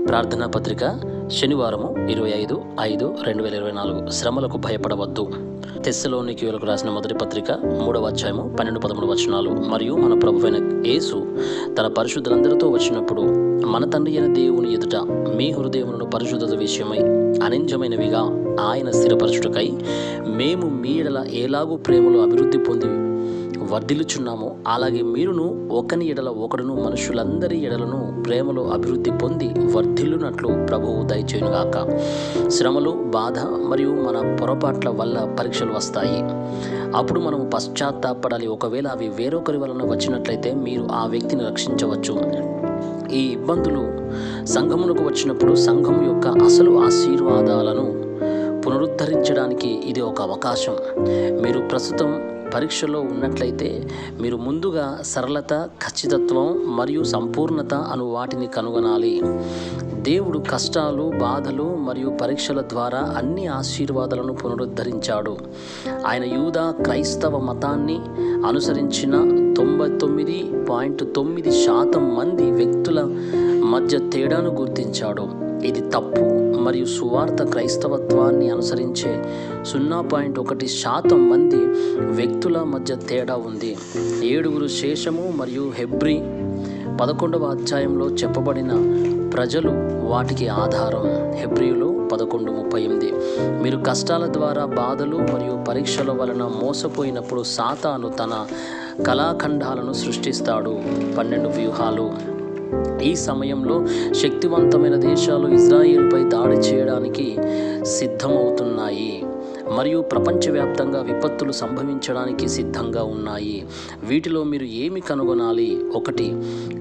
ప్రార్థనా పత్రిక శనివారము 25/5/2024 శ్రమలకు భయపడవద్దు. తెస్సలోనికీయులకు రాసిన మొదటి పత్రిక 3వ అధ్యాయము 12-13 వచనాలు. మరియు మన ప్రభువైన యేసు తన పరిశుద్ధులందరితో వచ్చినప్పుడు మన తండ్రి అయిన దేవుని ఎదుట మీ హృదయములను పరిశుద్ధత విషయమై అనింజమైనవిగా ఆయన స్థిరపరచుటకై మేము మీ ఎడల ఎలాగూ ప్రేమలో అభివృద్ధి పొంది వర్ధిల్లుచున్నామో అలాగే మీరును ఒకని ఎడల ఒకడును మనుషులందరి ఎడలను ప్రేమలో అభివృద్ధి పొంది వర్ధిల్లునట్లు ప్రభువు దయచేయునుగాక. శ్రమలు, బాధ మరియు మన పొరపాట్ల వల్ల పరీక్షలు వస్తాయి. అప్పుడు మనము పశ్చాత్తాపడాలి. ఒకవేళ అవి వేరొకరి వలన వచ్చినట్లయితే మీరు ఆ వ్యక్తిని రక్షించవచ్చు. ఈ ఇబ్బందులు సంఘమునకు వచ్చినప్పుడు సంఘము యొక్క అసలు ఆశీర్వాదాలను పునరుద్ధరించడానికి ఇది ఒక అవకాశం. మీరు ప్రస్తుతం పరీక్షలో ఉన్నట్లయితే మీరు ముందుగా సరళత, ఖచ్చితత్వం మరియు సంపూర్ణత అను వాటిని కనుగొనాలి. దేవుడు కష్టాలు, బాధలు మరియు పరీక్షల ద్వారా అన్ని ఆశీర్వాదాలను పునరుద్ధరించాడు. ఆయన యూదా క్రైస్తవ మతాన్ని అనుసరించిన 99.9% మంది వ్యక్తుల మధ్య తేడాను గుర్తించాడు. ఇది తప్పు. మరియు సువార్త క్రైస్తవత్వాన్ని అనుసరించే 0.1% మంది వ్యక్తుల మధ్య తేడా ఉంది. 7 శేషము మరియు హెబ్రీ 11వ అధ్యాయంలో చెప్పబడిన ప్రజలు వాటికి ఆధారం. హెబ్రీయులు 11:38. మీరు కష్టాల ద్వారా, బాధలు మరియు పరీక్షల వలన మోసపోయినప్పుడు సాతాను తన కళాఖండాలను సృష్టిస్తాడు. 12 వ్యూహాలు. ఈ సమయంలో శక్తివంతమైన దేశాలు ఇజ్రాయేలుపై దాడి చేయడానికి సిద్ధమవుతున్నాయి మరియు ప్రపంచవ్యాప్తంగా విపత్తులు సంభవించడానికి సిద్ధంగా ఉన్నాయి. వీటిలో మీరు ఏమి కనుగొనాలి? 1.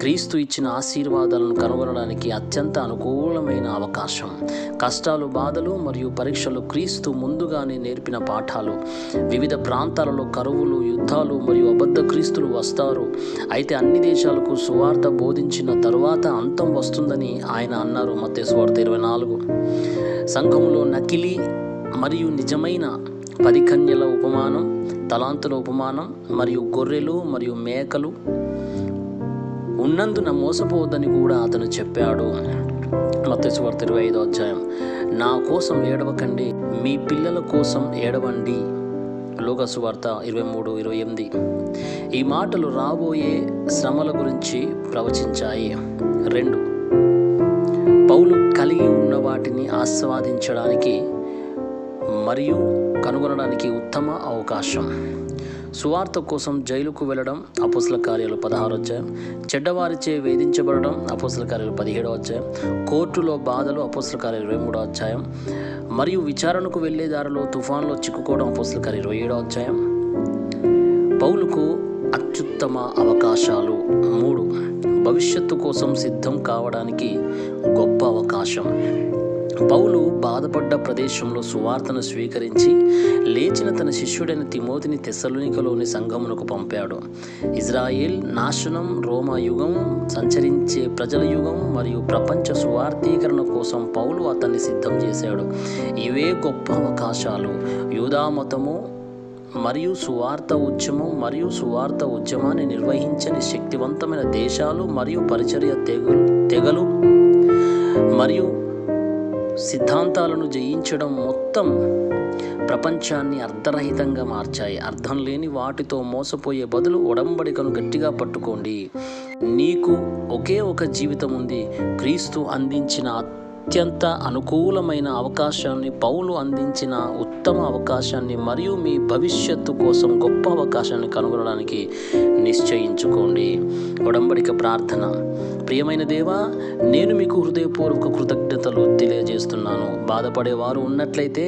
క్రీస్తు ఇచ్చిన ఆశీర్వాదాలను కనుగొనడానికి అత్యంత అనుకూలమైన అవకాశం. కష్టాలు, బాధలు మరియు పరీక్షలు క్రీస్తు ముందుగానే నేర్పిన పాఠాలు. వివిధ ప్రాంతాలలో కరువులు, యుద్ధాలు మరియు అబద్ధ క్రీస్తులు వస్తారు. అయితే అన్ని దేశాలకు సువార్త బోధించిన తరువాత అంతం వస్తుందని ఆయన అన్నారు. మత్తయి సువార్త 24. సంఘములో నకిలీ మరియు నిజమైన 10 కన్యల ఉపమానం, తలాంతుల ఉపమానం మరియు గొర్రెలు మరియు మేకలు ఉన్నందున మోసపోవద్దని కూడా అతను చెప్పాడు. మత్తయి సువార్త 25వ అధ్యాయం. నా కోసం ఏడవకండి, మీ పిల్లల కోసం ఏడవండి. లూకా సువార్త 23:28. ఈ మాటలు రాబోయే శ్రమల గురించి ప్రవచించాయి. 2. పౌలు కలిగి ఉన్న వాటిని ఆస్వాదించడానికి మరియు కనుగొనడానికి ఉత్తమ అవకాశం. సువార్త కోసం జైలుకు వెళ్ళడం అపోస్తల కార్యాలు 16వ అధ్యాయం. చెడ్డవారిచే వేధించబడడం అపోస్తల కార్యాలు 17వ అధ్యాయం. కోర్టులో బాధలు అపోస్తల కార్యాలు 23వ అధ్యాయం. మరియు విచారణకు వెళ్లే దారిలో తుఫాన్లో చిక్కుకోవడం అపోస్తల కార్యాలు 27వ అధ్యాయం. పౌలుకు అత్యుత్తమ అవకాశాలు. 3. భవిష్యత్తు కోసం సిద్ధం కావడానికి గొప్ప అవకాశం. పౌలు బాధపడ్డ ప్రదేశంలో సువార్తను స్వీకరించి లేచిన తన శిష్యుడైన తిమోతిని తెస్సలోనికలోని సంఘమునకు పంపాడు. ఇజ్రాయేల్ నాశనం, రోమా యుగం, సంచరించే ప్రజల యుగం మరియు ప్రపంచ సువార్థీకరణ కోసం పౌలు అతన్ని సిద్ధం చేశాడు. ఇవే గొప్ప అవకాశాలు. యూదా మతము మరియు సువార్త ఉద్యమం మరియు సువార్త ఉద్యమాన్ని నిర్వహించని శక్తివంతమైన దేశాలు మరియు పరిచర్య తెగలు మరియు సిద్ధాంతాలను జయించడం మొత్తం ప్రపంచాన్ని అర్ధరహితంగా మార్చాయి. అర్థం లేని వాటితో మోసపోయే బదులు ఒడంబడికను గట్టిగా పట్టుకోండి. నీకు ఒకే ఒక జీవితం ఉంది. క్రీస్తు అందించిన అత్యంత అనుకూలమైన అవకాశాన్ని, పౌలు అందించిన ఉత్తమ అవకాశాన్ని మరియు మీ భవిష్యత్తు కోసం గొప్ప అవకాశాన్ని కనుగొనడానికి నిశ్చయించుకోండి. ఒడంబడిక ప్రార్థన. ప్రియమైన దేవా, నేను మీకు హృదయపూర్వక కృతజ్ఞతలు తెలియజేస్తున్నాను. బాధపడేవారు ఉన్నట్లయితే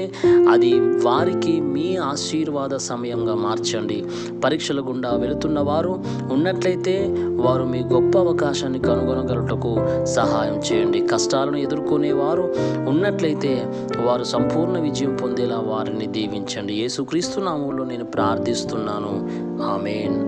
అది వారికి మీ ఆశీర్వాద సమయంగా మార్చండి. పరీక్షల గుండా వెళుతున్న వారు ఉన్నట్లయితే వారు మీ గొప్ప అవకాశాన్ని కనుగొనగలుగుటకు సహాయం చేయండి. కష్టాలను ఎదుర్కొనేవారు ఉన్నట్లయితే వారు సంపూర్ణ విజయం పొందేలా వారిని దీవించండి. యేసుక్రీస్తు నామములో నేను ప్రార్థిస్తున్నాను. ఆమేన్.